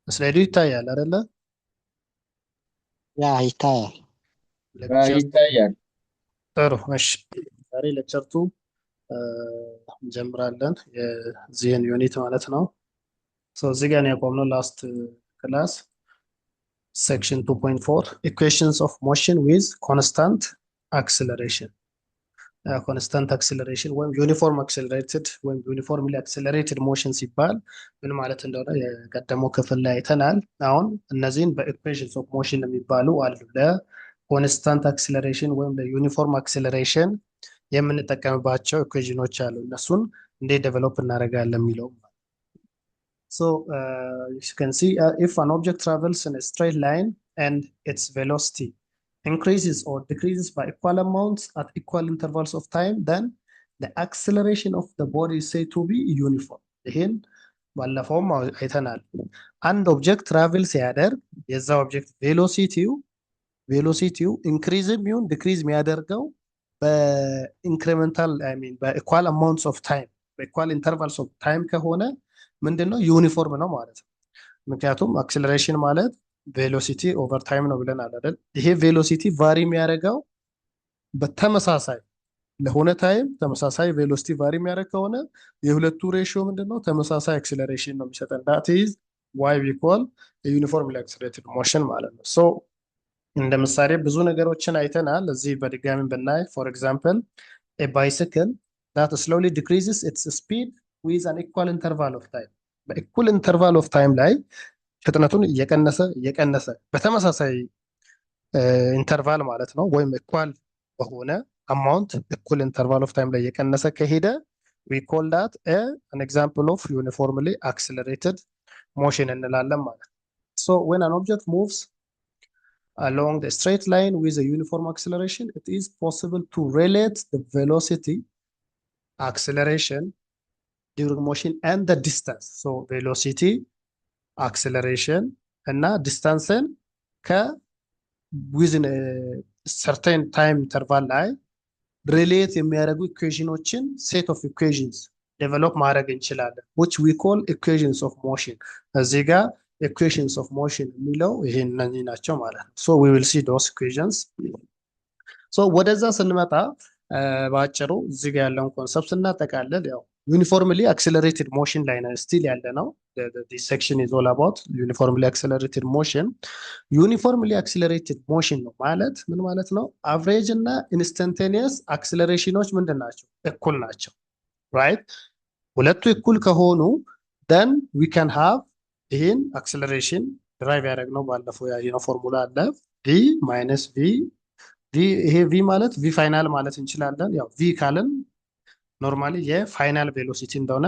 ስላይዱ ይታያል አይደለ? ያ ይታያል። ሌክቸር ይታያል። ጥሩ። እሺ ዛሬ ሌክቸር ቱ እንጀምራለን የዚህን ዩኒት ማለት ነው። እዚህ ጋር ነው ያቆምነው ላስት ክላስ ሴክሽን 2.4 ኢኩዌሽንስ ኦፍ ሞሽን ዊዝ ኮንስታንት አክስለሬሽን። ኮንስታንት አክስለሬሽን ወይም ዩኒፎርም አክስለሬትድ ወይም ዩኒፎርምሊ አክስለሬትድ ሞሽን ሲባል ምን ማለት እንደሆነ የቀደመው ክፍል ላይ አይተናል። አሁን እነዚህን በኢኩዌሽንስ ኦፍ ሞሽን የሚባሉ አሉ። ለኮንስታንት አክስለሬሽን ወይም ለዩኒፎርም አክስለሬሽን የምንጠቀምባቸው ኢኩዌሽኖች አሉ። እነሱን እንዴት ዴቨሎፕ እናደርጋለን የሚለው you can see if an object travels in a straight line and its velocity increases or decreases by equal amounts at equal intervals of time, then the acceleration of the body is said to be uniform. ይህን ባለፈውም አይተናል። አንድ ኦብጀክት ትራቭል ሲያደርግ የዛ ኦብጀክት ቬሎሲቲው ኢንክሪዝም ይሁን ዲክሪዝ የሚያደርገው በኢንክሪመንታል በኢኳል አማውንትስ ኦፍ ታይም በኢኳል ኢንተርቫልስ ኦፍ ታይም ከሆነ ምንድነው ዩኒፎርም ነው ማለት ነው። ምክንያቱም አክስለሬሽን ማለት ቬሎሲቲ ኦቨር ታይም ነው ብለናል አይደል? ይሄ ቬሎሲቲ ቫሪ የሚያደርገው በተመሳሳይ ለሆነ ታይም ተመሳሳይ ቬሎሲቲ ቫሪ የሚያደርግ ከሆነ የሁለቱ ሬሽዮ ምንድነው? ተመሳሳይ አክስለሬሽን ነው የሚሰጠን። ዳት ኢዝ ዋይ ዊ ኮል ዩኒፎርምሊ አክስለሬትድ ሞሽን ማለት ነው። ሶ እንደ ምሳሌ ብዙ ነገሮችን አይተናል። እዚህ በድጋሚ ብናይ ፎር ኤግዛምፕል ኤ ባይስክል ዳት ስሎሊ ዲክሪዝስ ኢትስ ስፒድ ዊዝ አን ኢኳል ኢንተርቫል ኦፍ ታይም በኢኩል ኢንተርቫል ኦፍ ታይም ላይ ፍጥነቱን እየቀነሰ በተመሳሳይ ኢንተርቫል ማለት ነው ወይም ኢኳል በሆነ አማውንት ኢኩል ኢንተርቫል ኦፍ ታይም ላይ እየቀነሰ ከሄደ ዊ ኮል ዳት አን ኤግዛምፕል ኦፍ ዩኒፎርምሊ አክስለሬትድ ሞሽን እንላለን ማለት ነው። ሶ ዌን አን ኦብጀክት ሙቭስ along the straight line with a uniform acceleration, it is possible to relate the velocity acceleration during motion and the distance. So velocity acceleration እና ዲስታንስን within a certain time interval ላይ ሪሌት የሚያደርጉ ኢኩዌሽኖችን ሴት ኦፍ ኢኩዌሽንስ ዴቨሎፕ ማድረግ እንችላለን which we call equations of motion። እዚህ ጋር equations of motion የሚለው ይሄን እነዚህ ናቸው ማለት ነው። so we will see those equations። so ወደዛ ስንመጣ በአጭሩ እዚህ ጋር ያለውን ኮንሰፕት እናጠቃልል። ያው ዩኒፎርምሊ አክስለሬትድ ሞሽን ላይ ነው ስቲል ያለ ነው። this section is all about uniformly accelerated motion። ዩኒፎርምሊ አክስለሬትድ ሞሽን ነው ማለት ምን ማለት ነው? አቨሬጅ እና ኢንስተንቴኒየስ አክስለሬሽኖች ምንድን ናቸው? እኩል ናቸው ራይት። ሁለቱ እኩል ከሆኑ then we can have ይህን አክስለሬሽን ድራይቭ ያደረግነው ባለፈው ያየነው ፎርሙላ አለ v ማይነስ ቪ ይሄ ቪ ማለት ቪ ፋይናል ማለት እንችላለን። ያው ቪ ካልን ኖርማሊ የፋይናል ቬሎሲቲ እንደሆነ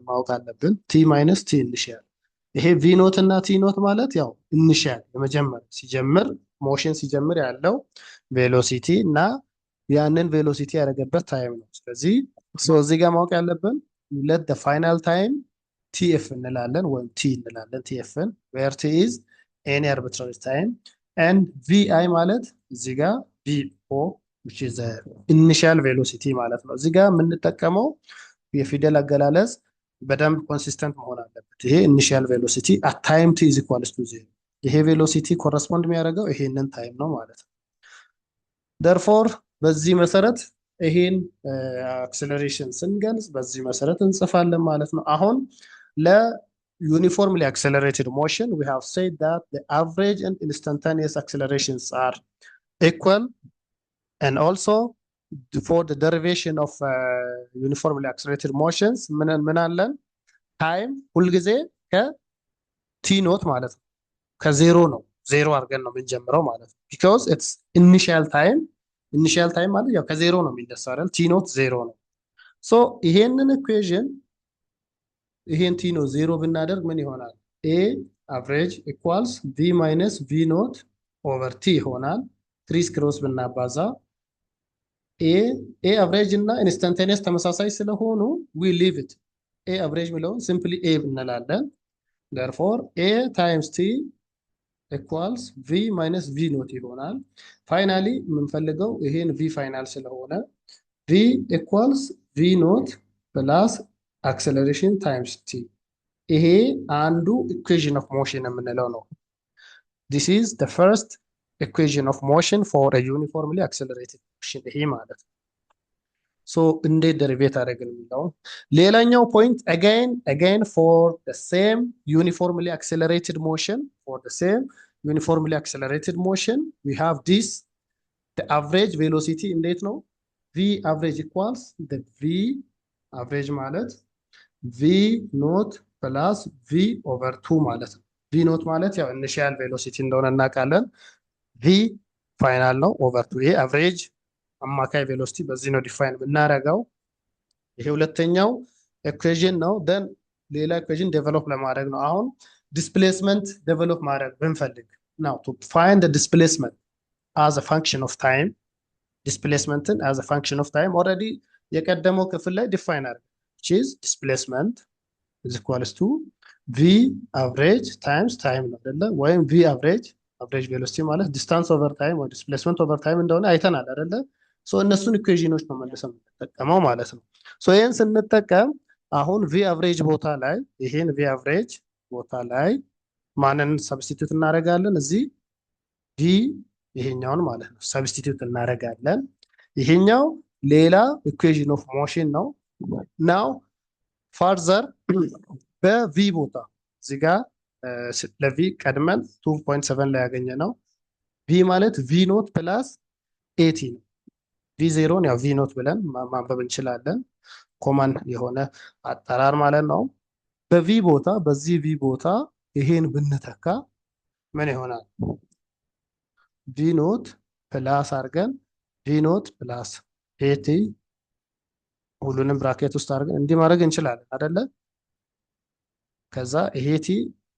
ማወቅ አለብን። ቲ ማይነስ ቲ ኢኒሺያል። ይሄ ቪ ኖት እና ቲ ኖት ማለት ያው ኢኒሺያል የመጀመር ሲጀምር ሞሽን ሲጀምር ያለው ቬሎሲቲ እና ያንን ቬሎሲቲ ያደረገበት ታይም ነው። ስለዚህ እዚህ ጋር ማወቅ ያለብን ለት ደ ፋይናል ታይም ቲኤፍ እንላለን ወይም ቲ እንላለን ቲኤፍን ዌር ቲ ኢዝ ኤኒ አርቢትራሪ ታይም ኤንድ ቪአይ ማለት እዚህ ጋር ቪኦ which is the initial velocity ማለት ነው። እዚህ ጋር የምንጠቀመው የፊደል አገላለጽ በደንብ ኮንሲስተንት መሆን አለበት። ይሄ ኢኒሺያል ቬሎሲቲ at time t is equals to 0 ይሄ ቬሎሲቲ ኮረስፖንድ የሚያደርገው ይሄንን ታይም ነው ማለት ነው። therefore በዚህ መሰረት ይሄን አክሰለሬሽን ስንገልጽ በዚህ መሰረት እንጽፋለን ማለት ነው። አሁን ለዩኒፎርምሊ accelerated motion we have said that the average and instantaneous accelerations are equal and also for the derivation of uniformly accelerated motions ምን አለን? ታይም ሁልጊዜ ከቲ ኖት ማለት ነው ከዜሮ ነው ዜሮ አድርገን ነው የምንጀምረው ማለት ነው። because it's initial time ማለት ያው ከዜሮ ነው የሚነሳው አይደል? ቲ ኖት ዜሮ ነው። ሶ ይሄንን ኢኩዌሽን ይሄን ቲ ኖት ዜሮ ብናደርግ ምን ይሆናል? ኤ አቨሬጅ ኢኳልስ ቪ ማይነስ ቪ ኖት ኦቨር ቲ ይሆናል። ክሪስ ክሮስ ብናባዛ ኤ አቨሬጅ እና ኢንስታንቴኒየስ ተመሳሳይ ስለሆኑ ዊ ሊቭ ኢት ኤ አቨሬጅ የሚለውን ሲምፕሊ ኤ እንላለን። therefore ኤ ታይምስ ቲ ኢኳልስ ቪ ማይነስ ቪ ኖት ይሆናል። ፋይናሊ የምንፈልገው ይሄን ቪ ፋይናል ስለሆነ ቪ ኢኳልስ ቪ ኖት ፕላስ አክሰለሬሽን ታይምስ ቲ ይሄ አንዱ ኢኩዌዥን ኦፍ ሞሽን የምንለው ነው። this is the first equation of motion for a uniformly accelerated motion ይሄ ማለት ነው። ሶ እንዴት ደሪቬት አደረግን የሚለው ሌላኛው ፖይንት again for the same uniformly accelerated motion we have this the average velocity እንዴት ነው v average equals the v average ማለት v naught plus v over 2 ማለት ነው። v naught ማለት ያው ኢኒሺያል ቬሎሲቲ እንደሆነ እናውቃለን። v ፋይናል ነው ኦቨር 2 ይሄ አቨሬጅ አማካይ ቬሎሲቲ በዚህ ነው ዲፋይን ብናደርገው። ይሄ ሁለተኛው ኢኩዌሽን ነው። ደን ሌላ ኢኩዌሽን ዴቨሎፕ ለማድረግ ነው። አሁን ዲስፕሌስመንት ዴቨሎፕ ማድረግ ብንፈልግ ናው ቱ ፋይንድ ዘ ዲስፕሌስመንት as a function of time ዲስፕሌስመንትን as a function of time ኦልሬዲ የቀደመው ክፍል ላይ ዲፋይን አድርገን which is displacement is equals to v average times time ነው አይደለ? ወይም v average ቬሎሲቲ ማለት ዲስታንስ ኦቨር ታይም ወይ ዲስፕሌስመንት ኦቨር ታይም እንደሆነ አይተናል አይደለ? ሶ እነሱን ኢኩዌሽኖች ነው መልሰን የምንጠቀመው ማለት ነው። ሶ ይሄን ስንጠቀም አሁን ቪ አቨሬጅ ቦታ ላይ ይሄን ቪ አቨሬጅ ቦታ ላይ ማንን ሰብስቲቱት እናደርጋለን? እዚህ ቪ ይሄኛውን ማለት ነው ሰብስቲቱት እናደርጋለን። ይሄኛው ሌላ ኢኩዌሽን ኦፍ ሞሽን ነው። ናው ፋርዘር በቪ ቦታ እዚህ ጋር ለቪ ቀድመን 2.7 ላይ ያገኘ ነው። ቪ ማለት ቪ ኖት ፕላስ ኤቲ ነው። ቪ ዜሮን ያው ቪ ኖት ብለን ማንበብ እንችላለን። ኮመን የሆነ አጠራር ማለት ነው። በቪ ቦታ በዚህ ቪ ቦታ ይሄን ብንተካ ምን ይሆናል? ቪ ኖት ፕላስ አድርገን ቪ ኖት ፕላስ ኤቲ ሁሉንም ብራኬት ውስጥ አድርገን እንዲህ ማድረግ እንችላለን አይደለ? ከዛ ይሄ ቲ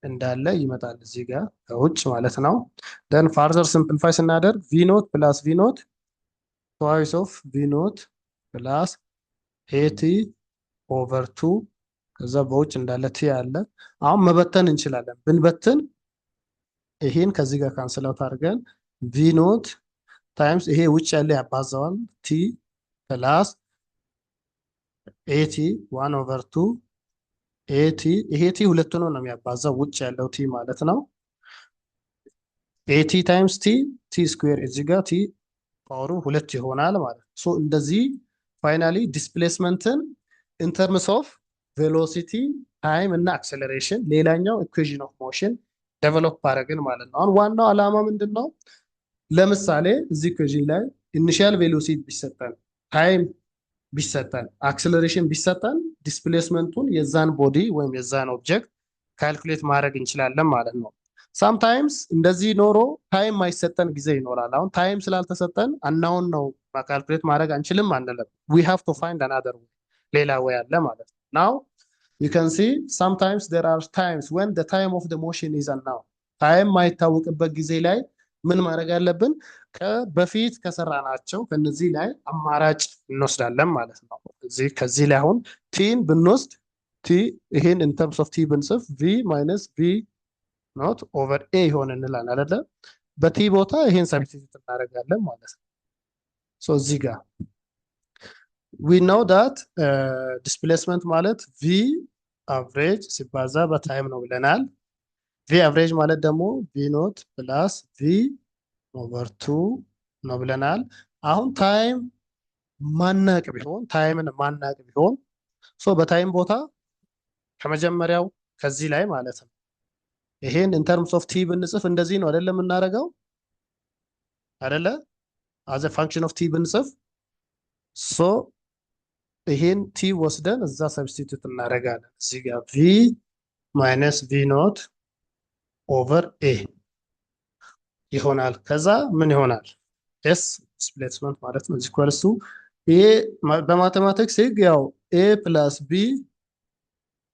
እንዳለ ይመጣል እዚህ ጋር ከውጭ ማለት ነው። ደን ፋርዘር ሲምፕሊፋይ ስናደርግ ቪ ኖት ፕላስ ቪ ኖት twice of v naught plus at over 2 ከዛ በውጭ እንዳለ ቲ አለ። አሁን መበተን እንችላለን። ብንበትን ይሄን ከዚህ ጋር ካንስል አውት አድርገን v naught ታይምስ ይሄ ውጭ ያለ ያባዛዋል ቲ ፕላስ at 1 over 2 at ይሄ ቲ ሁለቱ ነው የሚያባዛው ውጭ ያለው ቲ ማለት ነው። at ታይምስ ቲ ስኩዌር እዚህ ጋር ቲ ፓወሩ ሁለት ይሆናል ማለት ነው። ሶ እንደዚህ ፋይናሊ ዲስፕሌስመንትን ኢን ተርምስ ኦፍ ቬሎሲቲ ታይም እና አክሰለሬሽን ሌላኛው ኢኩዌሽን ኦፍ ሞሽን ዴቨሎፕ አደረግን ማለት ነው። አሁን ዋናው ዓላማ ምንድን ነው? ለምሳሌ እዚህ ኢኩዌሽን ላይ ኢኒሺያል ቬሎሲቲ ቢሰጠን፣ ታይም ቢሰጠን፣ አክሰለሬሽን ቢሰጠን ዲስፕሌስመንቱን የዛን ቦዲ ወይም የዛን ኦብጀክት ካልኩሌት ማድረግ እንችላለን ማለት ነው። ሳምታይምስ እንደዚህ ኖሮ ታይም ማይሰጠን ጊዜ ይኖራል። አሁን ታይም ስላልተሰጠን አናውን ነው ካልኩሌት ማድረግ አንችልም አንልም። we have to find another way ሌላ ወይ አለ ማለት ነው። now you can see sometimes there are times when the time of the motion is unknown ታይም ማይታወቅበት ጊዜ ላይ ምን ማድረግ አለብን? በፊት ከሰራናቸው ከነዚህ ላይ አማራጭ እንወስዳለን ማለት ነው። ከዚህ ላይ አሁን ቲን ብንወስድ ቲ ይሄን in terms of ቲ ብንጽፍ v minus v ኖት ኦቨር ኤ ይሆን እንላለን አይደለ? በቲ ቦታ ይሄን ሰብስቲቱት እናደርጋለን ማለት ነው። ሶ እዚህ ጋር we know that displacement ማለት v average ሲባዛ በታይም ነው ብለናል። v average ማለት ደግሞ v ኖት ፕላስ v ኦቨር 2 ነው ብለናል። አሁን ታይም ማናቅ ቢሆን ሶ በታይም ቦታ ከመጀመሪያው ከዚህ ላይ ማለት ነው ይሄን in terms of t ብንጽፍ እንደዚህ ነው አይደለም የምናደርገው አይደለ? as a function of t ብንጽፍ ሶ ይሄን t ወስደን እዛ ሰብስቲቱት እናደርጋለን። እዚህ ጋር v minus v ኖት ኦቨር a ይሆናል። ከዛ ምን ይሆናል? s ዲስፕሌስመንት ማለት ነው እዚህ ኮርሱ ይሄ በማቴማቲክስ ህግ ያው a plus b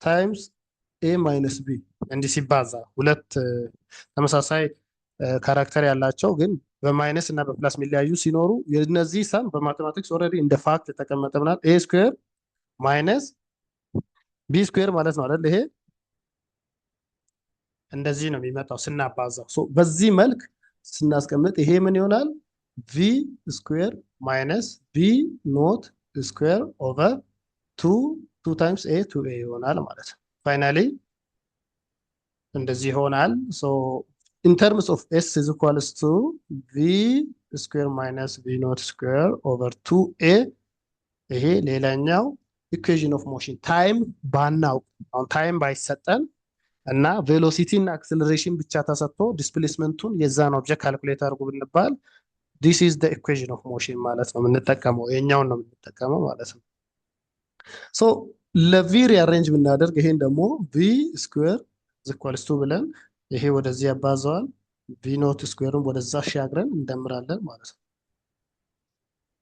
times a minus b እንዲህ ሲባዛ ሁለት ተመሳሳይ ካራክተር ያላቸው ግን በማይነስ እና በፕላስ የሚለያዩ ሲኖሩ የነዚህ ሰም በማቴማቲክስ ኦልሬዲ እንደ ፋክት ተቀመጠ ብናል። a ስኩዌር ማይነስ b ስኩዌር ማለት ነው አይደል? ይሄ እንደዚህ ነው የሚመጣው ስናባዛው። ሶ በዚህ መልክ ስናስቀምጥ ይሄ ምን ይሆናል? v ስኩዌር ማይነስ b ኖት ስኩዌር ኦቨር 2 ታይምስ a 2a ይሆናል ማለት ነው። ፋይናሊ እንደዚህ ይሆናል። ሶ ኢን ተርምስ ኦፍ ኤስ ኢዝ ኢኳልስ ቱ ቪ ስኩዌር ማይነስ ቪ ኖት ስኩዌር ኦቨር 2ኤ። ይሄ ሌላኛው ኢኩዌዥን ኦፍ ሞሽን ታይም ባናውቅ አሁን ታይም ባይሰጠን እና ቬሎሲቲ እና አክሰለሬሽን ብቻ ተሰጥቶ ዲስፕሌስመንቱን የዛን ኦብጀክት ካልኩሌት አድርጉ ብንባል ዲስ ኢዝ ዘ ኢኩዌዥን ኦፍ ሞሽን ማለት ነው የምንጠቀመው፣ የኛውን ነው የምንጠቀመው ማለት ነው። ሶ ለቪ ሪአሬንጅ ብናደርግ ይሄን ደግሞ ቪ ስኩዌር ኢኳልስ ቱ ብለን ይሄ ወደዚህ ያባዘዋል፣ ቪ ኖት ስኩዌርን ወደዛ አሻግረን እንደምራለን ማለት ነው።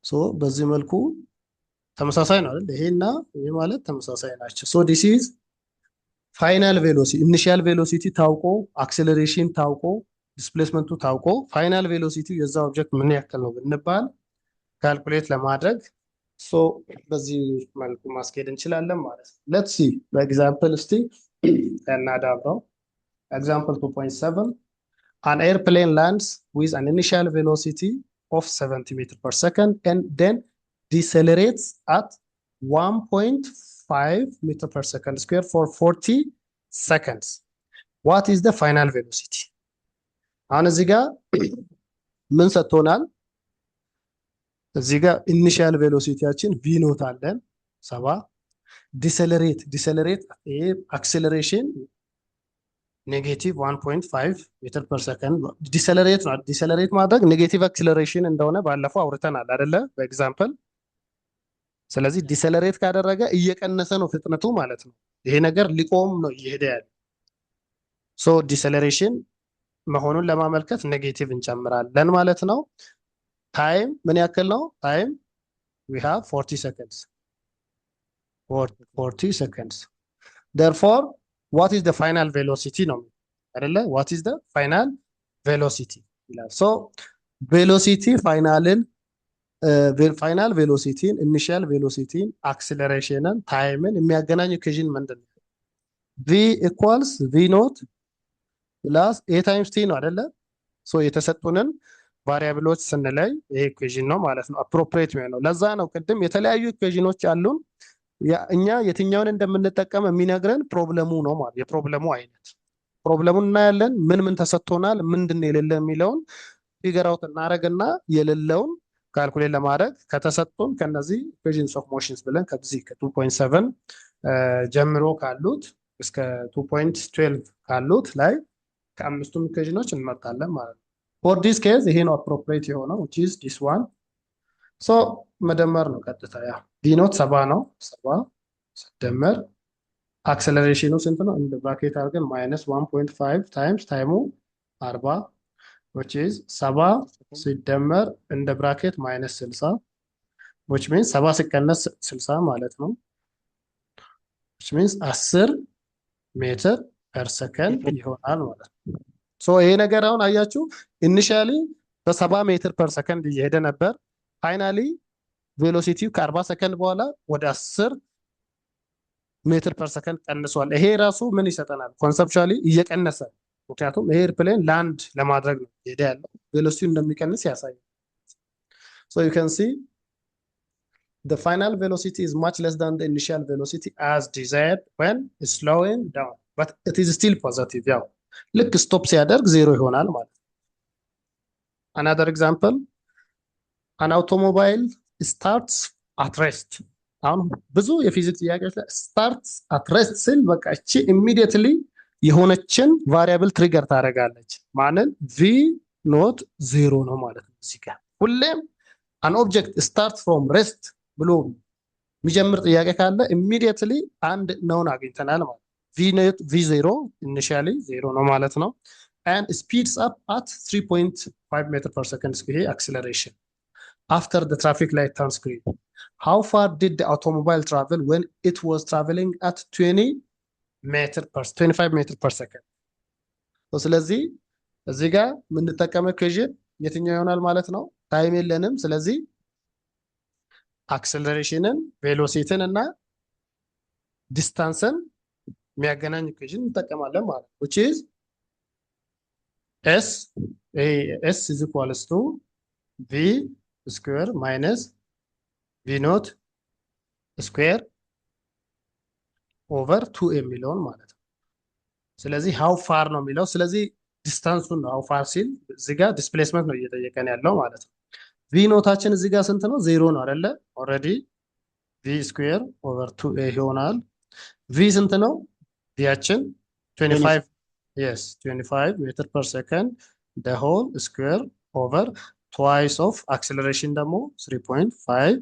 ሶ በዚህ መልኩ ተመሳሳይ ነው አይደል? ይሄና ይሄ ማለት ተመሳሳይ ናቸው። ሶ ዲስ ኢዝ ፋይናል ቬሎሲቲ፣ ኢኒሺያል ቬሎሲቲ ታውቆ አክሴለሬሽን ታውቆ ዲስፕሌስመንቱ ታውቆ ፋይናል ቬሎሲቲ የዛ ኦብጀክት ምን ያክል ነው ብንባል ካልኩሌት ለማድረግ ሶ በዚህ መልኩ ማስኬድ እንችላለን ማለት ነው። ሌትስ ሲ በኤግዛምፕል እስቲ እናዳብረው። ኤግዛምፕል 2.7 an airplane lands with an initial velocity of 70 meters per second and then decelerates at 1.5 meter per second square for 40 seconds. What is the final velocity? አሁን እዚህ ጋር ምን ሰጥቶናል? እዚህ ጋር ኢኒሺያል ቬሎሲቲያችን ቪ ኖት አለን 70። ዲሰለሬት ይሄ አክሴለሬሽን ኔጌቲቭ 1.5 ሜትር ፐር ሰከንድ ዲሰለሬት ነው። ዲሰለሬት ማድረግ ኔጌቲቭ አክሴለሬሽን እንደሆነ ባለፈው አውርተናል አይደለ በኤግዛምፕል። ስለዚህ ዲሰለሬት ካደረገ እየቀነሰ ነው ፍጥነቱ ማለት ነው። ይሄ ነገር ሊቆም ነው እየሄደ ያለ። ሶ ዲሰለሬሽን መሆኑን ለማመልከት ኔጌቲቭ እንጨምራለን ማለት ነው። ታይም ምን ያክል ነው? ታይም we have 40 seconds. 40 seconds. Therefore, what is the final velocity ነው አይደለ? What is the final velocity? So, velocity ፋይናልን ፋይናል ቬሎሲቲን ኢኒሺያል ቬሎሲቲን አክሰለሬሽንን ታይምን የሚያገናኝ ኢኩዌሽን ምንድን ነው? v equals v ኖት ፕላስ a times t ነው አይደለ? ሶ የተሰጡንን ቫሪያብሎች ስንለይ ይሄ ኢኩዌሽን ነው ማለት ነው አፕሮፕሪየት የሚሆነው። ለዛ ነው ቅድም የተለያዩ ኢኩዌሽኖች አሉን፣ እኛ የትኛውን እንደምንጠቀም የሚነግረን ፕሮብለሙ ነው ማለት የፕሮብለሙ አይነት። ፕሮብለሙን እናያለን፣ ምን ምን ተሰጥቶናል፣ ምንድን ነው የሌለ የሚለውን ፊገር አውት እናደርግና የሌለውን ካልኩሌት ለማድረግ ከተሰጡን ከነዚህ ኢኩዌሽንስ ኦፍ ሞሽንስ ብለን ከዚህ ከ2.7 ጀምሮ ካሉት እስከ 2.12 ካሉት ላይ ከአምስቱም ኢኩዌሽኖች እንመርጣለን ማለት ነው። ፎር ዲስ ኬዝ ይሄ ነው አፕሮፕሪየት የሆነው which is this one። ሶ መደመር ነው ቀጥታ ያ ቪ ኖት 70 ነው 70 ሲደመር አክሰለሬሽኑ ስንት ነው? እንደ ብራኬት አድርገን -1.5 ታይምስ ታይሙ 40 which is 70 ሲደመር እንደ ብራኬት -60 which means 70 ሲቀነስ 60 ማለት ነው which means 10 ሜትር ፐር ሰከንድ ይሆናል ማለት ነው። ሶ ይሄ ነገር አሁን አያችሁ ኢኒሺያሊ በ70 ሜትር ፐር ሰከንድ እየሄደ ነበር። ፋይናሊ ቬሎሲቲው ከ40 ሰከንድ በኋላ ወደ 10 ሜትር ፐር ሰከንድ ቀንሷል። ይሄ ራሱ ምን ይሰጠናል? ኮንሰፕቹዋሊ እየቀነሰ፣ ምክንያቱም ይሄ ኤርፕሌን ላንድ ለማድረግ ነው እየሄደ ያለው፣ ቬሎሲቲው እንደሚቀንስ ያሳያል። ሶ ዩ ካን ሲ the final velocity is much less than the initial velocity as desired when slowing down but it is still positive። ያው ልክ ስቶፕ ሲያደርግ ዜሮ ይሆናል ማለት ነው። another example an automobile starts at rest። አሁን ብዙ የፊዚክስ ጥያቄዎች ላይ starts at rest ስል በቃ እቺ immediately የሆነችን ቫሪያብል ትሪገር ታደርጋለች። ማንን? v ኖት ዜሮ ነው ማለት ነው። እዚህ ጋር ሁሌም an object starts from rest ብሎ የሚጀምር ጥያቄ ካለ immediately አንድ ነውን አግኝተናል ማለት v0 ኢኒሺያሊ ዜሮ ነው ማለት ነው። and speeds up at 3.5 meter per second ይሄ acceleration after the traffic light turns green. How far did the automobile travel when it was traveling at 25 meter per second? ስለዚህ እዚህ ጋር የምንጠቀመው ኢኩዌሽን የትኛው ይሆናል ማለት ነው? ታይም የለንም። ስለዚህ አክሰለሬሽንን ቬሎሲቲን እና ዲስታንስን የሚያገናኝ ኢኩዌሽን እንጠቀማለን ማለት ነው which is s is equals to v square minus v naught square over 2 የሚለውን ማለት ነው። ስለዚህ ሃው ፋር ነው የሚለው። ስለዚህ ዲስታንሱን ነው ሃው ፋር ሲል እዚህ ጋር ዲስፕሌስመንት ነው እየጠየቀን ያለው ማለት ነው። ቪ ኖታችን እዚህ ጋር ስንት ነው? ዜሮ ነው አይደለ? ኦልሬዲ ቪ ስኩዌር ኦቨር 2a ይሆናል። ቪ ስንት ነው? ቪያችን 25 yes 25 ሜትር ፐር ሰከንድ the whole square over twice of acceleration ደግሞ 3.5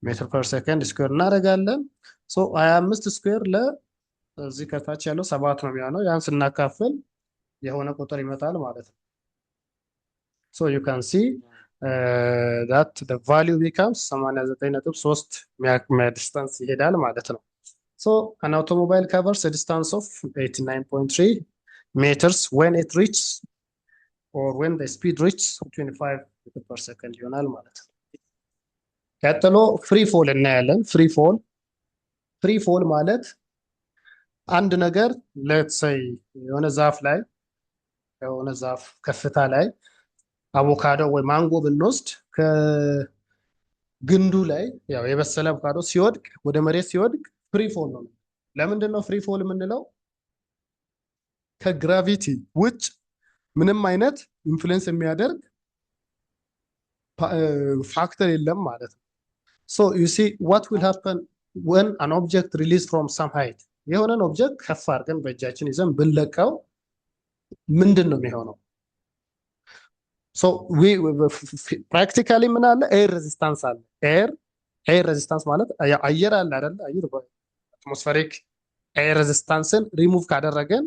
ሜትር ፐር ሰከንድ ስኩዌር እናደርጋለን። ሶ 25 ስኩዌር ለዚህ ከታች ያለው 7 ነው የሚሆነው። ያን ስናካፍል የሆነ ቁጥር ይመጣል ማለት ነው። ሶ you can see that the value becomes 89.3 ዲስታንስ ይሄዳል ማለት ነው። So an automobile covers a distance of 89.3 meters when it reaches or when the speed reaches 25 meters per second ይሆናል ማለት ነው። ቀጥሎ ፍሪ ፎል እናያለን። ፍሪ ፎል ማለት አንድ ነገር let's say የሆነ ዛፍ ከፍታ ላይ አቮካዶ ወይ ማንጎ ብንወስድ ከግንዱ ላይ ያው የበሰለ አቮካዶ ሲወድቅ ወደ መሬት ሲወድቅ ፍሪ ፎል ነው። ለምንድን ነው ፍሪ ፎል የምንለው? ከግራቪቲ ውጭ ምንም አይነት ኢንፍሉዌንስ የሚያደርግ ፋክተር የለም ማለት ነው። ሶ ዩ ሲ ዋት ዊል ሃፐን when an object released from some height የሆነን ኦብጀክት ከፍ አድርገን በእጃችን ይዘን ብንለቀው ምንድን ነው የሚሆነው? ሶ ፕራክቲካሊ ምን አለ? ኤር ሬዚስታንስ አለ። ኤር ሬዚስታንስ ማለት አየር አለ አይደል? አየር አትሞስፌሪክ ኤር ሬዚስታንስን ሪሙቭ ካደረገን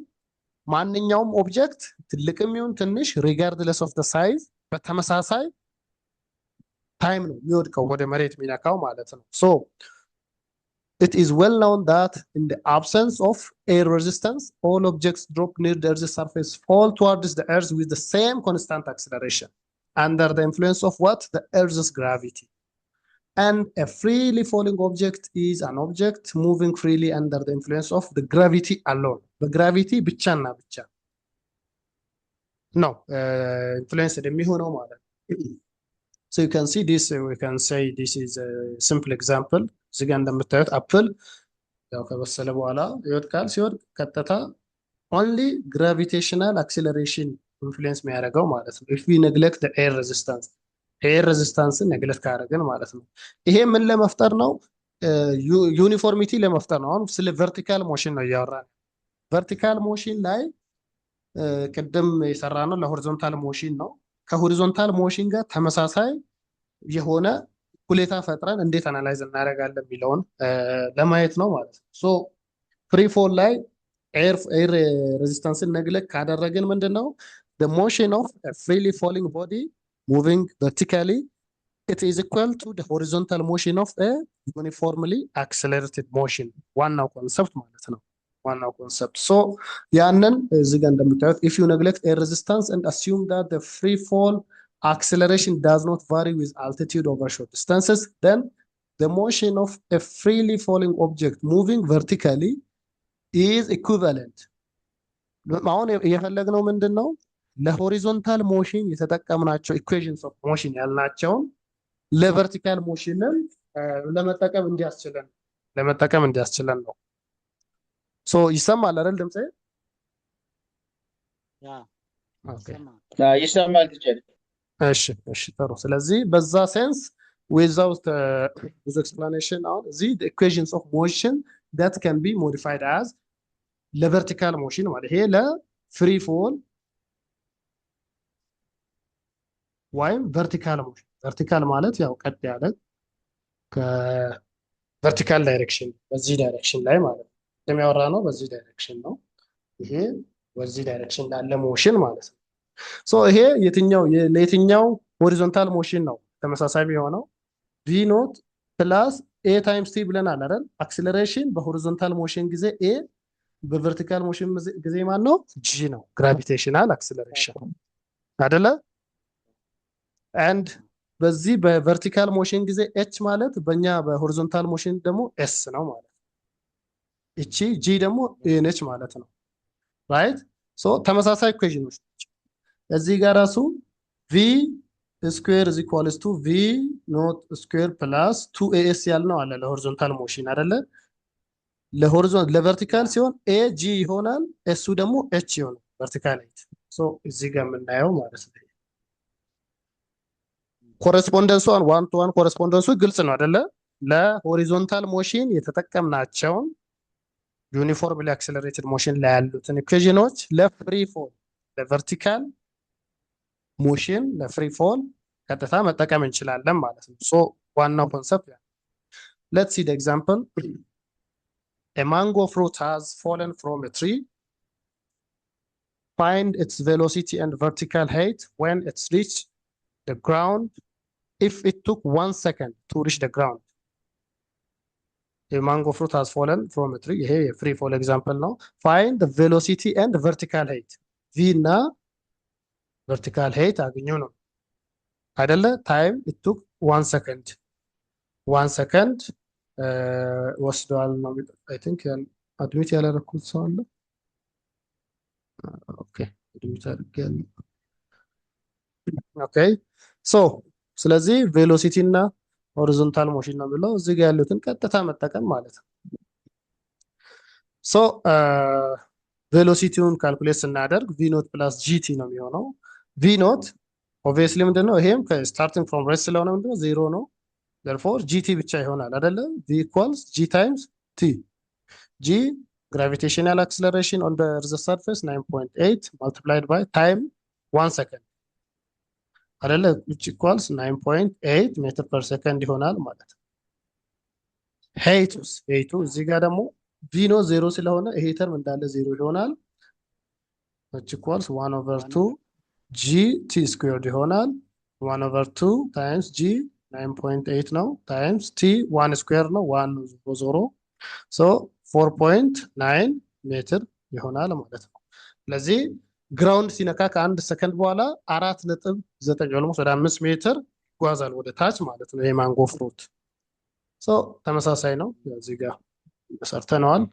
ማንኛውም ኦብጀክት ትልቅም ይሁን ትንሽ ሪጋርድለስ ኦፍ ዘ ሳይዝ በተመሳሳይ ታይም ነው የሚወድቀው ወደ መሬት የሚነካው ማለት ነው። ሶ it is well known that in the absence of air resistance all objects drop near the earth's surface fall towards the earth with the same constant acceleration under the influence of what? The earth's gravity. And a freely falling object is an object moving freely under the influence of the gravity alone. The gravity ብቻና ብቻ ነው influence የሚሆነው ማለት ነው። So you can see this, we can say this is a simple example. እዚህ ጋር እንደምታዩት አፕል ያው ከበሰለ በኋላ ይወድቃል። ሲወድቅ ቀጥታ only gravitational acceleration influence የሚያደርገው ማለት ነው። if we neglect the air resistance ኤር ሬዚስታንስን ነግለት ካደረግን ማለት ነው። ይሄ ምን ለመፍጠር ነው? ዩኒፎርሚቲ ለመፍጠር ነው። አሁን ስለ ቨርቲካል ሞሽን ነው እያወራን። ቨርቲካል ሞሽን ላይ ቅድም የሰራ ነው ለሆሪዞንታል ሞሽን ነው። ከሆሪዞንታል ሞሽን ጋር ተመሳሳይ የሆነ ሁኔታ ፈጥረን እንዴት አናላይዝ እናደርጋለን የሚለውን ለማየት ነው ማለት ነው። ሶ ፍሪ ፎል ላይ ኤር ሬዚስታንስን ነግለት ካደረግን ምንድነው? the motion of a freely falling body moving vertically, it is equal to the horizontal motion of a uniformly accelerated motion. ዋናው ኮንሰፕት ማለት ነው። ዋናው ኮንሰፕት ሶ ያንን እዚህ ጋር እንደምታዩት if you neglect air resistance and assume that the free fall acceleration does not vary with altitude over short distances, then the motion of a freely falling object moving vertically is equivalent. አሁን የፈለግነው ምንድን ነው? ለሆሪዞንታል ሞሽን የተጠቀምናቸው ኢኩዌሽንስ ኦፍ ሞሽን ያልናቸውን ለቨርቲካል ሞሽንም ለመጠቀም እንዲያስችለን ነው። ሶ ይሰማል አይደል ድምጼ? ይሰማል ትችል። እሺ ጥሩ። ስለዚህ በዛ ሴንስ ዊዛውት ብዙ ኤክስፕላኔሽን አሁን እዚህ the equations of motion that can be modified as ለቨርቲካል ሞሽን ማለት ይሄ ለፍሪ ፎል ወይም ቨርቲካል ሞሽን። ቨርቲካል ማለት ያው ቀጥ ያለ ከቨርቲካል ዳይሬክሽን በዚህ ዳይሬክሽን ላይ ማለት ነው። የሚያወራ ነው በዚህ ዳይሬክሽን ነው። ይሄ በዚህ ዳይሬክሽን ላለ ሞሽን ማለት ነው። ሶ ይሄ ለየትኛው ሆሪዞንታል ሞሽን ነው ተመሳሳይ የሚሆነው? ቪ ኖት ፕላስ ኤ ታይምስ ቲ ብለናል አይደል? አክሲለሬሽን በሆሪዞንታል ሞሽን ጊዜ ኤ፣ በቨርቲካል ሞሽን ጊዜ ማን ነው? ጂ ነው። ግራቪቴሽናል አክሲለሬሽን አይደለ? አንድ በዚህ በቨርቲካል ሞሽን ጊዜ ኤች ማለት በእኛ በሆሪዞንታል ሞሽን ደግሞ ኤስ ነው ማለት ነው። እቺ ጂ ደግሞ ኤንኤች ማለት ነው። ራይት ሶ ተመሳሳይ ኢኩዌሽኖች ናቸው። እዚህ ጋር ራሱ ቪ ስኩዌር ኢዝ ኢኳልስ ቱ ቪ ኖት ስኩዌር ፕላስ 2ኤስ ያልነው አለ ለሆሪዞንታል ሞሽን አይደለ? ለሆሪዞንታል ለቨርቲካል ሲሆን ኤ ጂ ይሆናል፣ እሱ ደግሞ ኤች ይሆናል ቨርቲካል ሄይት። ሶ እዚህ ጋር የምናየው ማለት ነው። ኮረስፖንደንሱ ዋን ቱ ዋን ኮረስፖንደንሱ ግልጽ ነው አይደለ? ለሆሪዞንታል ሞሽን የተጠቀምናቸውን ዩኒፎርምሊ አክሰለሬትድ ሞሽን ላይ ያሉትን ኢኩዌሽኖች ለፍሪ ፎል ለቨርቲካል ሞሽን ለፍሪ ፎል ቀጥታ መጠቀም እንችላለን ማለት ነው። ሶ ዋናው ኮንሰፕት ያ ሌትስ ሲ ዘ ኤግዛምፕል a mango fruit has fallen from a tree. Find its velocity and vertical height when it's reached the ground if it took 1 second to reach the ground. A mango fruit has fallen from a tree. Here, a free fall example now. Find the velocity and the vertical height. V na vertical height አገኘው ነው አይደለ? Time it took 1 second. 1 second ወስዷል ነው። I think አድሚት ያላረኩት ሰው አለ። ኦኬ አድሚት አድርጌያለሁ። ኦኬ ሶ ስለዚህ ቬሎሲቲ እና ሆሪዞንታል ሞሽን ነው ብለው እዚህ ጋር ያሉትን ቀጥታ መጠቀም ማለት ነው። ሶ ቬሎሲቲውን ካልኩሌት ስናደርግ ቪ ኖት ፕላስ ጂቲ ነው የሚሆነው። ቪ ኖት ኦብቪየስሊ ምንድነው? ይሄም ከስታርቲንግ ፍሮም ሬስት ስለሆነ ምንድነው? ዜሮ ነው። therefore gt ብቻ ይሆናል አይደለ? v equals g times t. g gravitational acceleration on the earth's surface 9.8 multiplied by time 1 second አይደለ? which equals 9.8 meter per second ይሆናል ማለት ነው። height እዚህ ጋር ደግሞ v ነው ዜሮ ስለሆነ ይሄ ተርም እንዳለ ዜሮ ይሆናል። which equals 1 over 2 g t squared ይሆናል። 1 over 2 times g 9.8 ነው ታይምስ ቲ 1 ስኩዌር ነው 1 ነው ዞሮ ሶ 4.9 ሜትር ይሆናል ማለት ነው። ስለዚህ ግራውንድ ሲነካ ከአንድ ሰከንድ በኋላ 4.9 ኦልሞስት ወደ 5 ሜትር ይጓዛል ወደ ታች ማለት ነው። ይሄ ማንጎ ፍሩት ሶ ተመሳሳይ ነው። እዚህ ጋር ሰርተነዋል።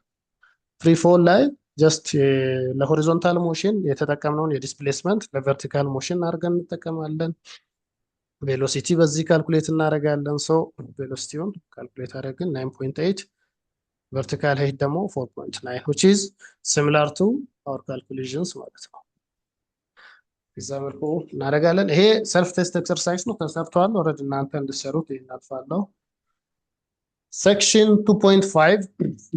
ፍሪ ፎል ላይ ጀስት ለሆሪዞንታል ሞሽን የተጠቀምነውን የዲስፕሌስመንት ለቨርቲካል ሞሽን አድርገን እንጠቀማለን። ቬሎሲቲ በዚህ ካልኩሌት እናደርጋለን። ሶ ቬሎሲቲውን ካልኩሌት አደረግን 9.8 vertical height ደግሞ 4.9 which is similar to our calculations ማለት ነው። እዛ መልኩ እናደርጋለን። ይሄ ሰልፍ ቴስት ኤክሰርሳይዝ ነው፣ ተሰርቷል ኦልሬዲ። እናንተ እንድትሰሩት ይሄን አልፋለሁ። Section 2.5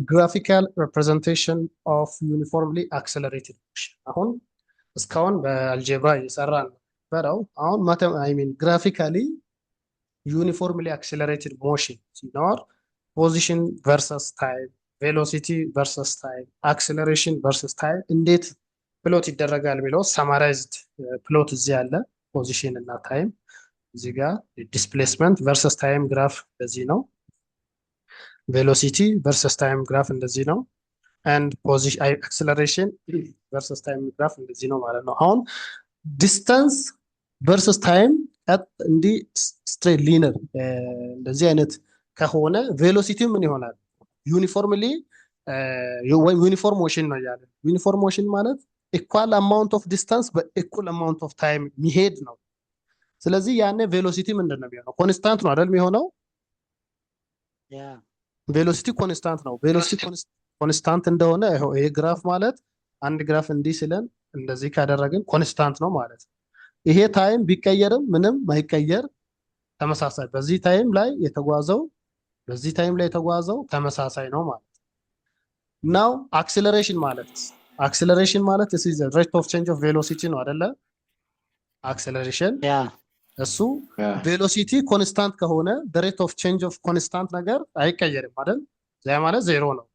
graphical representation of uniformly accelerated motion። አሁን እስካሁን በአልጀብራ እየሰራን ነው በራው። አሁን ግራፊካሊ ዩኒፎርምሊ አክሰለሬትድ ሞሽን ሲኖር ፖዚሽን ቨርሰስ ታይም፣ ቬሎሲቲ ቨርሰስ ታይም፣ አክሰለሬሽን ቨርሰስ ታይም እንዴት ፕሎት ይደረጋል የሚለው ሰማራይዝድ ፕሎት እዚህ ያለ ፖዚሽን እና ታይም። እዚህ ጋር ዲስፕሌስመንት ቨርሰስ ታይም ግራፍ እንደዚህ ነው። ቬሎሲቲ ቨርሰስ ታይም ግራፍ እንደዚህ ነው። and position acceleration versus time ግራፍ እንደዚህ ነው ማለት ነው። አሁን ዲስታንስ ቨርሰስ ታይም እንዲህ ስትሬት ሊነር እንደዚህ አይነት ከሆነ ቬሎሲቲ ምን ይሆናል? ዩኒፎርምሊ ወይም ዩኒፎርም ሞሽን ነው ያለ። ዩኒፎርም ሞሽን ማለት ኢኳል አማውንት ኦፍ ዲስታንስ በኢኩል አማውንት ኦፍ ታይም የሚሄድ ነው። ስለዚህ ያኔ ቬሎሲቲ ምንድን ነው የሚሆነው? ኮንስታንት ነው አይደል የሚሆነው? ቬሎሲቲ ኮንስታንት ነው። ቬሎሲቲ ኮንስታንት እንደሆነ ይሄ ግራፍ ማለት አንድ ግራፍ እንዲህ ስለን እንደዚህ ካደረግን ኮንስታንት ነው ማለት ነው። ይሄ ታይም ቢቀየርም ምንም ማይቀየር ተመሳሳይ፣ በዚህ ታይም ላይ የተጓዘው በዚህ ታይም ላይ የተጓዘው ተመሳሳይ ነው ማለት ነው። ናው አክሰለሬሽን ማለት this is the rate of change of velocity ነው አይደለ? አክሰለሬሽን እሱ ቬሎሲቲ ኮንስታንት ከሆነ the rate of change of constant ነገር አይቀየርም አይደል? ያ ማለት ዜሮ ነው።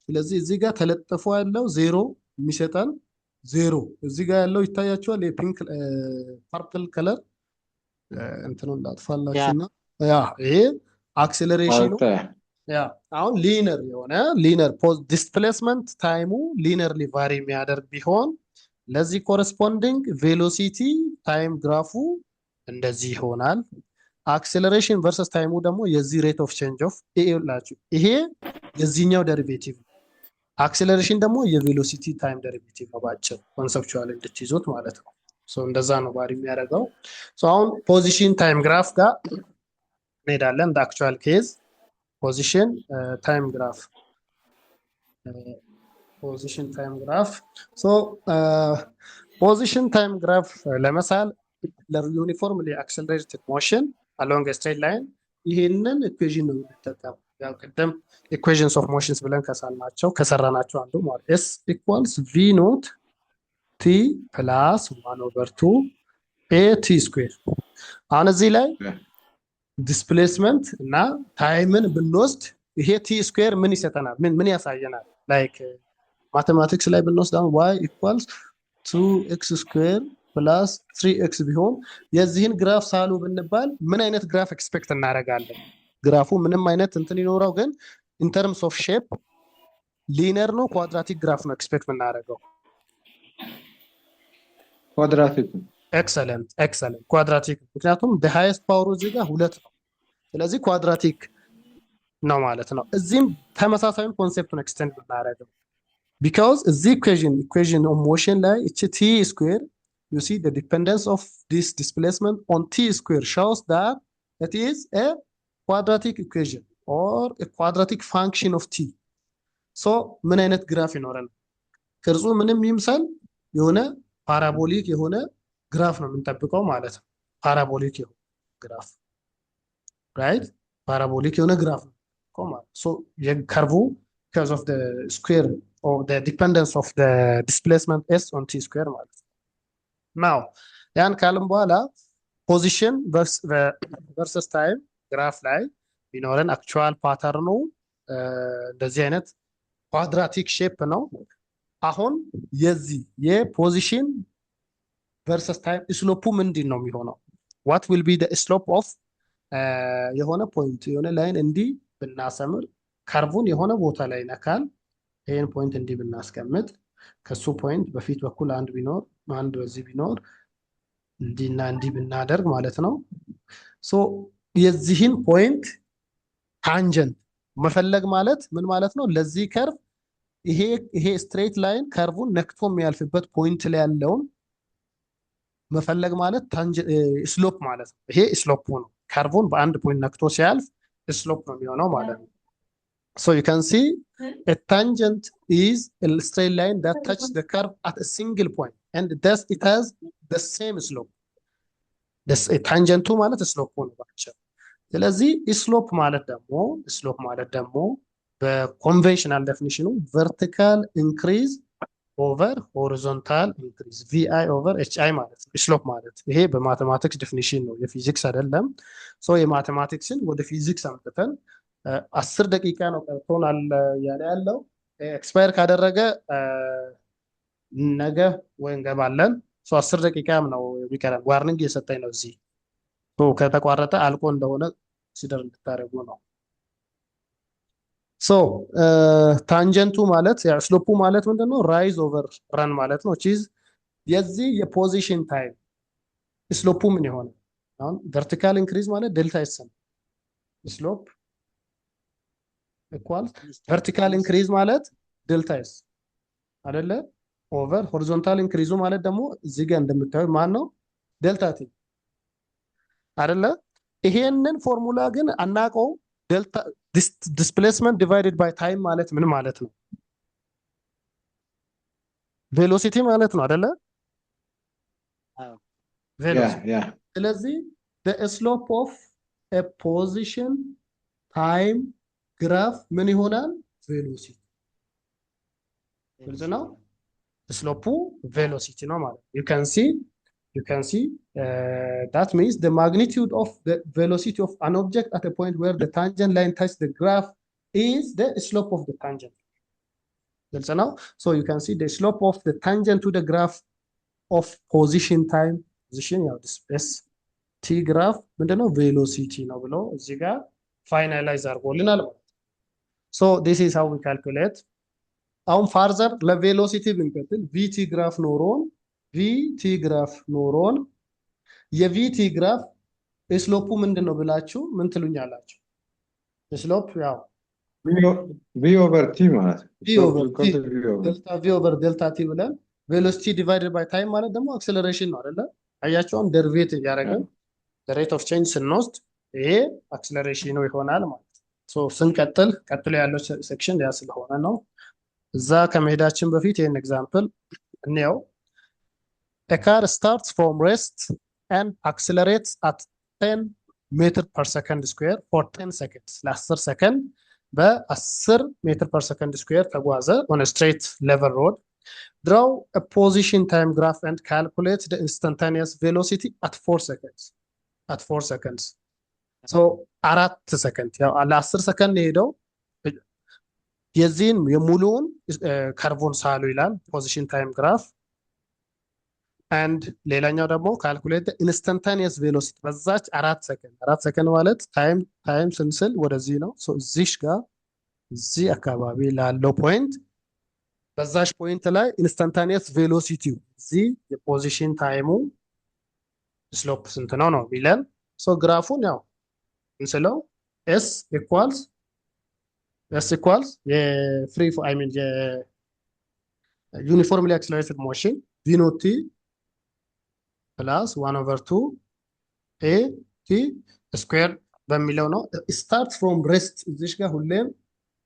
ስለዚህ እዚህ ጋር ተለጥፎ ያለው ዜሮ የሚሰጠን ዜሮ እዚህ ጋር ያለው ይታያችኋል። የፒንክ ፐርፕል ከለር እንትኑን ላጥፋላችሁና ይሄ አክሰለሬሽኑ አሁን ሊነር የሆነ ሊነር ዲስፕሌስመንት ታይሙ ሊነርሊ ቫሪ የሚያደርግ ቢሆን ለዚህ ኮረስፖንዲንግ ቬሎሲቲ ታይም ግራፉ እንደዚህ ይሆናል። አክሰለሬሽን ቨርሰስ ታይሙ ደግሞ የዚህ ሬት ኦፍ ቼንጅ ኦፍ ይሄ የዚህኛው ደሪቬቲቭ፣ አክሰለሬሽን ደግሞ የቬሎሲቲ ታይም ደሪቬቲቭ ነው። ባጭሩ ኮንሰፕቹዋል እንድትይዙት ማለት ነው። ሶ እንደዛ ነው ቫሪ የሚያደርገው። ሶ አሁን ፖዚሽን ታይም ግራፍ ጋር እንሄዳለን። እንደ አክቹዋል ኬዝ ፖዚሽን ታይም ግራፍ ፖዚሽን ታይም ግራፍ ሶ ፖዚሽን ታይም ግራፍ ለመሳል ለዩኒፎርምሊ አክሰለሬትድ ሞሽን አሎንግ ስትሬት ላይን ይሄንን ኢኩዌዥን ነው የምንጠቀመው። ያው ቅድም ኢኩዌዥንስ ኦፍ ሞሽንስ ብለን ከሰራናቸው አንዱ ማለት ኤስ ኢኳልስ ቪ ኖት ቲ ፕላስ 1/2 ኤ ቲ ስኩዌር። አሁን እዚህ ላይ ዲስፕሌስመንት እና ታይምን ብንወስድ ይሄ ቲ ስኩዌር ምን ይሰጠናል? ምን ያሳየናል? ላይክ ማቴማቲክስ ላይ ብንወስድ አሁን ዋይ ኢኳልስ 2x ስኩዌር ፕላስ 3x ቢሆን የዚህን ግራፍ ሳሉ ብንባል ምን አይነት ግራፍ ኤክስፔክት እናደርጋለን? ግራፉ ምንም አይነት እንትን ይኖረው ግን ኢን ተርምስ ኦፍ ሼፕ ሊነር ነው ኳድራቲክ ግራፍ ነው ኤክስፔክት የምናደርገው? ኳድራቲክ። ኤክሰለንት ኳድራቲክ። ምክንያቱም the highest power እዚህ ጋር 2 ነው። ስለዚህ ኳድራቲክ ነው ማለት ነው። እዚህም ተመሳሳዩን ኮንሴፕቱን ኤክስቴንድ ብናደርገው because the equation of motion ላይ እቺ t square you see the dependence of this displacement on t square shows that it is a quadratic equation or a quadratic function of t. so ምን አይነት ግራፍ ይኖረን? ቅርጹ ምንም ይምሰል የሆነ ፓራቦሊክ የሆነ ግራፍ ነው የምንጠብቀው ማለት ነው። ፓራቦሊክ የሆነ ግራፍ right ፓራቦሊክ የሆነ ግራፍ ነው ማለት so የከርቡ because of the square or the dependence of the displacement s on t square ማለት ነው። now ያን ካልን በኋላ ፖዚሽን versus time ግራፍ ላይ ቢኖረን አክቹዋል ፓተርኑ እንደዚህ አይነት ኳድራቲክ ሼፕ ነው። አሁን የዚህ የፖዚሽን versus time ስሎፑ ምንድን ነው የሚሆነው? what will be the slope of የሆነ ፖይንት የሆነ ላይን እንዲህ ብናሰምር ካርቡን የሆነ ቦታ ላይ ነካል። ይሄን ፖይንት እንዲህ ብናስቀምጥ ከሱ ፖይንት በፊት በኩል አንድ ቢኖር አንድ በዚህ ቢኖር እንዲህና እንዲህ ብናደርግ ማለት ነው። ሶ የዚህን ፖይንት ታንጀንት መፈለግ ማለት ምን ማለት ነው? ለዚህ ከርቭ ይሄ ስትሬት ላይን ከርቡን ነክቶ የሚያልፍበት ፖይንት ላይ ያለውን መፈለግ ማለት ስሎፕ ማለት ነው። ይሄ ስሎፕ ነው። ከርቡን በአንድ ፖይንት ነክቶ ሲያልፍ ስሎፕ ነው የሚሆነው ማለት ነው። So you can see a tangent is a straight line that touches the curve at a single point and thus it has the same slope. This tangent ማለት ስሎፕ ነው ባጭሩ። ስለዚህ ስሎፕ ማለት ደግሞ በኮንቬንሽናል ዴፊኒሽኑ ቨርቲካል ኢንክሪዝ ኦቨር ሆሪዞንታል ኢንክሪዝ VI ኦቨር HI ማለት ነው። ስሎፕ ማለት ይሄ በማቴማቲክስ ዴፊኒሽን ነው፣ የፊዚክስ አይደለም። ሶ የማቴማቲክስን ወደ ፊዚክስ አምጥተን 10 ደቂቃ ነው ቀርቶናል ያለ ያለው። ኤክስፓየር ካደረገ ነገ ወይ እንገባለን። ሶ 10 ደቂቃም ነው የሚቀረን። ዋርኒንግ እየሰጠኝ ነው እዚህ። ሶ ከተቋረጠ አልቆ እንደሆነ ሲደር እንድታደርጉ ነው። ሶ ታንጀንቱ ማለት ያ ስሎፑ ማለት ምንድነው? ራይዝ ኦቨር ረን ማለት ነው። ቺዝ የዚህ የፖዚሽን ታይም ስሎፑ ምን ይሆነ? አሁን ቨርቲካል ኢንክሪዝ ማለት ዴልታ ኤስ ነው። ስሎፕ ኢኳል ቨርቲካል ኢንክሪዝ ማለት ዴልታ ኤስ አይደለ? ኦቨር ሆሪዞንታል ኢንክሪዙ ማለት ደግሞ እዚህ ጋር እንደምታዩት ማን ነው? ዴልታ ቲ አይደለ? ይሄንን ፎርሙላ ግን አናውቀው። ዴልታ ዲስፕሌስመንት ዲቫይድድ ባይ ታይም ማለት ምን ማለት ነው? ቬሎሲቲ ማለት ነው አይደለ? ቬሎሲቲ። ስለዚህ the slope of a position time graph ምን ይሆናል? ቬሎሲቲ። ግልጽ ነው። ስሎፑ ቬሎሲቲ ነው ማለት you can see that means the magnitude of the velocity of an object at a point where the tangent line touches the graph is the slope of the tangent. That's now. So you can see the slope of the tangent to the graph of position time. Position, yeah, this S T graph. ምንድነው? velocity ነው ብሎ እዚህ ጋር ፋይናላይዝ አድርጎልናል ማለት ነው። So this is how we calculate. አሁን ፋርዘር ለቬሎሲቲ ብንቀጥል ቪቲ ግራፍ ኖሮን የቪቲ ግራፍ ስሎፑ ምንድን ነው ብላችሁ ምን ትሉኛላችሁ? ስሎፕ ያው ቪ ኦቨር ቲ ማለት ቪ ኦቨር ዴልታ ቲ ብለን ቬሎሲቲ ዲቫይድድ ባይ ታይም ማለት ደግሞ አክሰለሬሽን ነው አይደለ? አያቸውም ደርቬት እያደረግን ሬት ኦፍ ቼንጅ ስንወስድ ይሄ አክሰለሬሽኑ ይሆናል ማለት ነው። ሶ ስንቀጥል ቀጥሎ ያለው ሴክሽን ያ ስለሆነ ነው። እዛ ከመሄዳችን በፊት ይህን ኤግዛምፕል እንየው። A car starts from rest and accelerates at 10 meter per second square for 10 seconds. ለ10 ሰከንድ በ10 ሜትር per second square ተጓዘ on a straight level road. Draw a position time graph and calculate the instantaneous velocity at 4 seconds. At 4 seconds. So 4 ሰከንድ ያው ለ10 ሰከንድ ሄደው የዚህን የሙሉውን ከርቮን ሳሉ ይላል ፖዚሽን ታይም ግራፍ አንድ ሌላኛው ደግሞ ካልኩሌት ኢንስታንታኒየስ ቬሎሲቲ በዛች 4 ሰከንድ ማለት ታይም ስንስል ወደዚህ ነው። እዚህ ጋር እዚህ አካባቢ ላለው ፖይንት በዛች ፖይንት ላይ ኢንስታንታኒየስ ቬሎሲቲው እዚህ የፖዚሽን ታይሙ ስሎፕ ስንት ነው ነው ቢለን ግራፉን ያው እንስለው ኤስ ኢኳልስ የፍሪ አይ ሚን የዩኒፎርምሊ አክሰለሬትድ ሞሽን ቪ ኖት ቲ ፕላስ 1/2 ኤ ቲ ስኩዌር በሚለው ነው። ስታርት ፍሮም ሬስት እዚሽ ጋር ሁሌም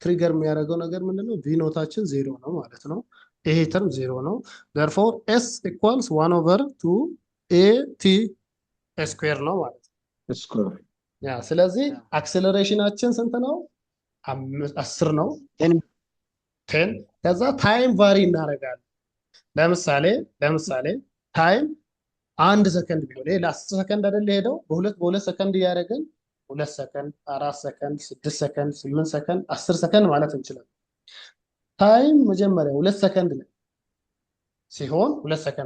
ትሪገር የሚያደርገው ነገር ምንድነው? ቪ ኖታችን 0 ነው ማለት ነው። ይሄ ተርም 0 ነው። therefore s equals 1/2 ኤ ቲ ስኩዌር ነው ማለት ነው። ስኩዌር ያ ስለዚህ አክሰለሬሽናችን ስንት ነው? 10 ነው። 10 ከዛ ታይም ቫሪ እናደርጋለን። ለምሳሌ ታይም 1 ሰከንድ ቢሆን ለ10 ሰከንድ አይደል ሄደው በሁለት ሰከንድ እያደረግን 2 ሰከንድ 4 ሰከንድ 6 ሰከንድ 8 ሰከንድ 10 ሰከንድ ማለት እንችላለን። ታይም መጀመሪያ 2 ሰከንድ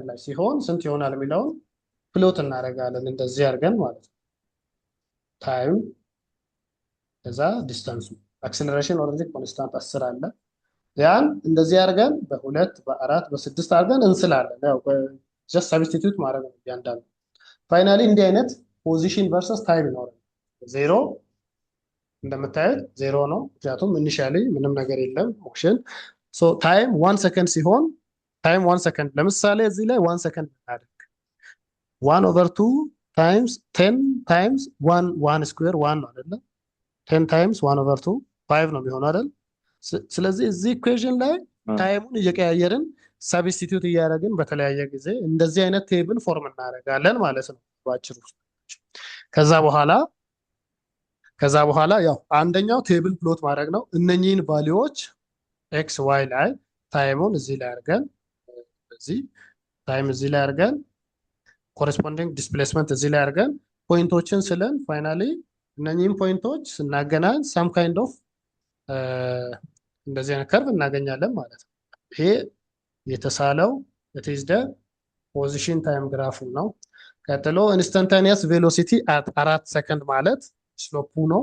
ላይ ሲሆን ስንት ይሆናል የሚለውን ፕሎት እናደርጋለን እንደዚህ አድርገን ማለት ነው። ታይም ከዛ ዲስታንሱ አክሰለሬሽን ኦልሬዲ ኮንስታንት 10 አለ። ያን እንደዚህ አድርገን በ2 በ4 በ6 አድርገን እንስላለን። ያው ጀስት ሰብስቲቲዩት ማድረግ ነው እያንዳንዱ። ፋይናሊ እንዲህ አይነት ፖዚሽን ቨርሰስ ታይም ይኖራል። 0 እንደምታዩት 0 ነው፣ ምክንያቱም ኢኒሺያሊ ምንም ነገር የለም ሞሽን። ታይም 1 ሰከንድ ሲሆን ታይም 1 ሰከንድ ለምሳሌ እዚህ ላይ 1 ሰከንድ እናደርግ 1/2 ታይምስ 10 ታይምስ 1 ስኩዌር 1 ነው አይደለ? 10 ታይምስ 1/2 5 ነው የሚሆነው አይደል? ስለዚህ እዚህ ኢኩዌሽን ላይ ታይሙን እየቀያየርን ሰብስቲቲዩት እያደረግን በተለያየ ጊዜ እንደዚህ አይነት ቴብል ፎርም እናደርጋለን ማለት ነው ባጭሩ። ከዛ በኋላ ያው አንደኛው ቴብል ፕሎት ማድረግ ነው። እነኚህን ቫልዩዎች ኤክስ ዋይ ላይ ታይሙን እዚህ ላይ አድርገን ኮሬስፖንዲንግ ዲስፕሌስመንት እዚህ ላይ አድርገን ፖይንቶችን ስለን ፋይናሊ እነኚህን ፖይንቶች ስናገናኝ ሳም ካይንድ ኦፍ እንደዚህ አይነት ከርቭ እናገኛለን ማለት ነው። ይሄ የተሳለው ኢዝ ዘ ፖዚሽን ታይም ግራፉ ነው። ቀጥሎ ኢንስታንታኒየስ ቬሎሲቲ አት 4 ሰከንድ ማለት ስሎፑ ነው።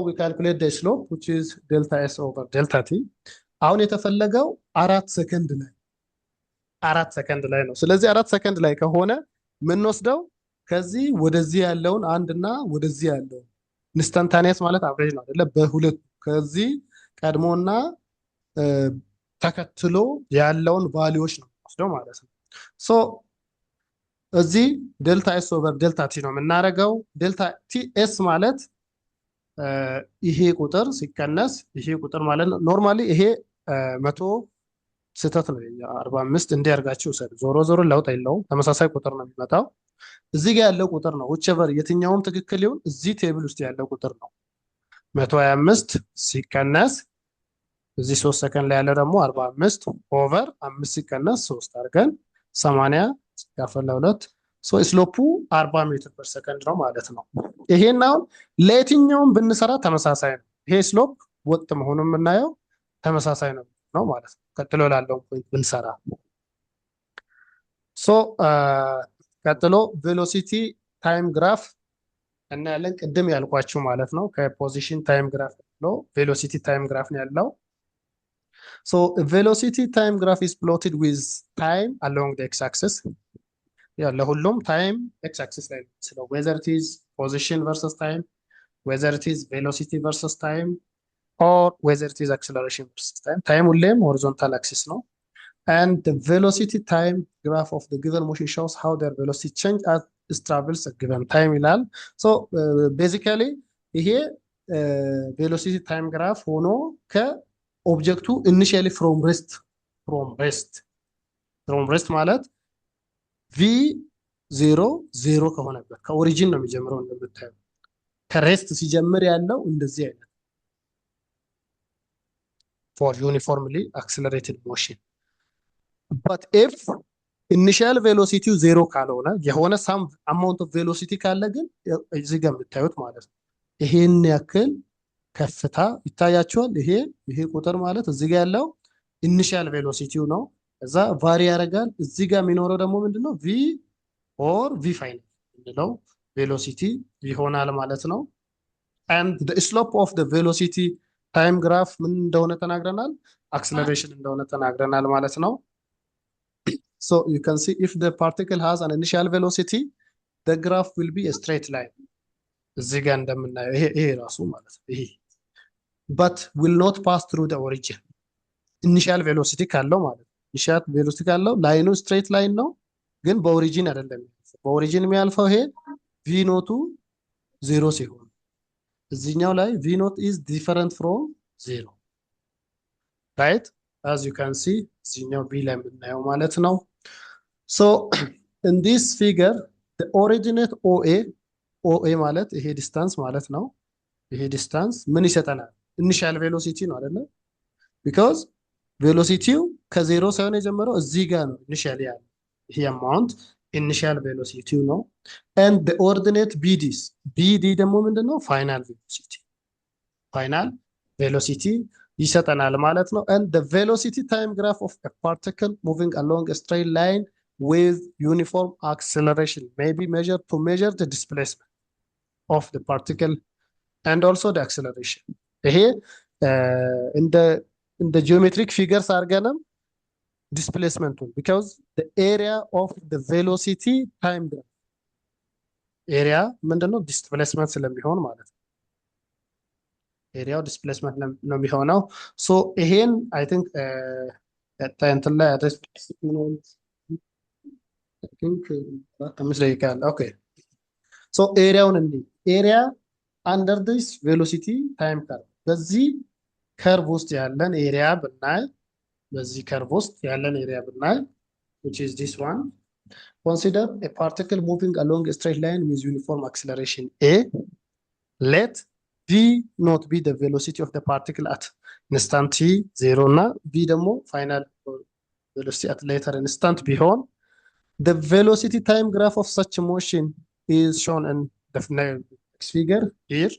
ዊ ካልኩሌት ዘ ስሎፕ which is delta s over delta t። አሁን የተፈለገው 4 ሰከንድ ላይ ነው። ስለዚህ 4 ሰከንድ ላይ ከሆነ የምንወስደው ከዚህ ወደዚህ ያለውን አንድ እና ወደዚህ ያለውን ኢንስታንታኒየስ ማለት አቨሬጅ ነው አይደለ? በሁለቱ ከዚህ ቀድሞና ተከትሎ ያለውን ቫልዩዎች ነው ወስደው ማለት ነው። እዚህ ዴልታ ኤስ ኦቨር ዴልታ ቲ ነው የምናደርገው። ዴልታ ቲ ኤስ ማለት ይሄ ቁጥር ሲቀነስ ይሄ ቁጥር ማለት ነው። ኖርማሊ ይሄ 100 ስህተት ነው። 45 እንዲያርጋችሁ ውሰድ። ዞሮ ለውጥ የለውም፣ ተመሳሳይ ቁጥር ነው የሚመጣው። እዚህ ጋር ያለው ቁጥር ነው whichever የትኛውም ትክክል ይሁን እዚህ ቴብል ውስጥ ያለው ቁጥር ነው። 125 ሲቀነስ እዚህ 3 ሰከንድ ላይ ያለው ደግሞ 45 ኦቨር 5 ሲቀነስ 3 አድርገን 80 ሲካፈል ለ2 ስሎፑ 40 ሜትር ፐር ሰከንድ ነው ማለት ነው። ይሄን አሁን ለየትኛውም ብንሰራ ተመሳሳይ ነው። ይሄ ስሎፕ ወጥ መሆኑን የምናየው ተመሳሳይ ነው ማለት ነው። ቀጥሎ ላለው ፖይንት ብንሰራ ቀጥሎ ቬሎሲቲ ታይም ግራፍ እናያለን። ቅድም ያልኳችሁ ማለት ነው ከፖዚሽን ታይም ግራፍ ነው ቬሎሲቲ ታይም ግራፍ ነው ያለው። ቬሎሲቲ ታይም ግራፍ is plotted with time along the x axis። ለሁሉም ታይም ኤክስ አክሲስ ላይ ነው። whether it is position versus time, whether it is velocity versus time, or whether it is acceleration versus time. ታይም ሁሌም horizontal axis ነው። And the velocity time graph of the given motion shows how their velocity change as it travels a given time ይላል። basically ይሄ velocity time graph ሆኖ ኦብጀክቱ ኢኒሺያሊ ፍሮም ሬስት ማለት ቪ ዜሮ ዜሮ ከሆነበት ከኦሪጂን ነው የሚጀምረው። እንደምታየው ከሬስት ሲጀምር ያለው እንደዚህ አይነት ፎር ዩኒፎርምሊ አክስለሬትድ ሞሽን በት ኢፍ ኢኒሺያል ቬሎሲቲው ዜሮ ካልሆነ የሆነ ሳም አማውንት ኦፍ ቬሎሲቲ ካለ ግን እዚህ ጋር የምታዩት ማለት ነው ይሄን ያክል ከፍታ ይታያቸዋል። ይሄ ቁጥር ማለት እዚህ ጋር ያለው ኢኒሺያል ቬሎሲቲው ነው። እዛ ቫሪ ያደርጋል። እዚህ ጋር የሚኖረው ደግሞ ምንድነው ቪ ኦር ቪ ፋይናል የምንለው ቬሎሲቲ ይሆናል ማለት ነው። and the slope of the velocity time graph ምን እንደሆነ ተናግረናል፣ acceleration እንደሆነ ተናግረናል ማለት ነው። so you can see if the particle has an initial velocity the graph will be a straight line እዚህ ጋር እንደምናየው ይሄ ራሱ ማለት ነው ይሄ but will not pass through the origin initial velocity ካለው ማለት ነው initial velocity ካለው ላይኑ straight line ነው ግን በኦሪጂን አይደለም። በኦሪጂን የሚያልፈው ይሄ v ኖቱ ዜሮ ሲሆን እዚህኛው ላይ v ኖት is different from zero right as you can see እዚህኛው b ላይ የምናየው ማለት ነው። so in this figure the originate OA ማለት ይሄ ዲስታንስ ማለት ነው። ይሄ ዲስታንስ ምን ይሰጠናል? ኢኒሺያል ቬሎሲቲ ነው አይደለ? ቢኮዝ ቬሎሲቲው ከዜሮ ሳይሆን የጀመረው እዚህ ጋር ነው ኢኒሺያሊ ያለው ይሄ አማውንት ኢኒሺያል ቬሎሲቲው ነው። and the ordinate BD ደግሞ ምንድነው? ፋይናል ቬሎሲቲ ይሰጠናል ማለት ነው። and the velocity time graph of a particle moving along a straight line with uniform acceleration may be measured to measure the displacement of the particle and also the acceleration ይሄ እንደ ጂኦሜትሪክ ፊገርስ አድርገንም ዲስፕሌስመንቱን because the area of the velocity time graph ኤሪያ ምንድነው? ዲስፕሌስመንት ስለሚሆን ማለት ነው። ኤሪያው ዲስፕሌስመንት ነው የሚሆነው። ሶ ይሄን አይ ቲንክ እንትን ላይ አድረስ አምስት ደቂቃ አለ። ኦኬ ሶ ኤሪያውን እንዲህ ኤሪያ አንደር ዲስ ቬሎሲቲ ታይም ከርቭ በዚህ ከርቭ ውስጥ ያለን ኤሪያ ብናይ which is this one consider a particle moving along a straight line with uniform acceleration a let v not be the velocity of the particle at instant t 0 እና v ደግሞ final velocity at later instant ቢሆን the velocity time graph of such a motion is shown in the next figure here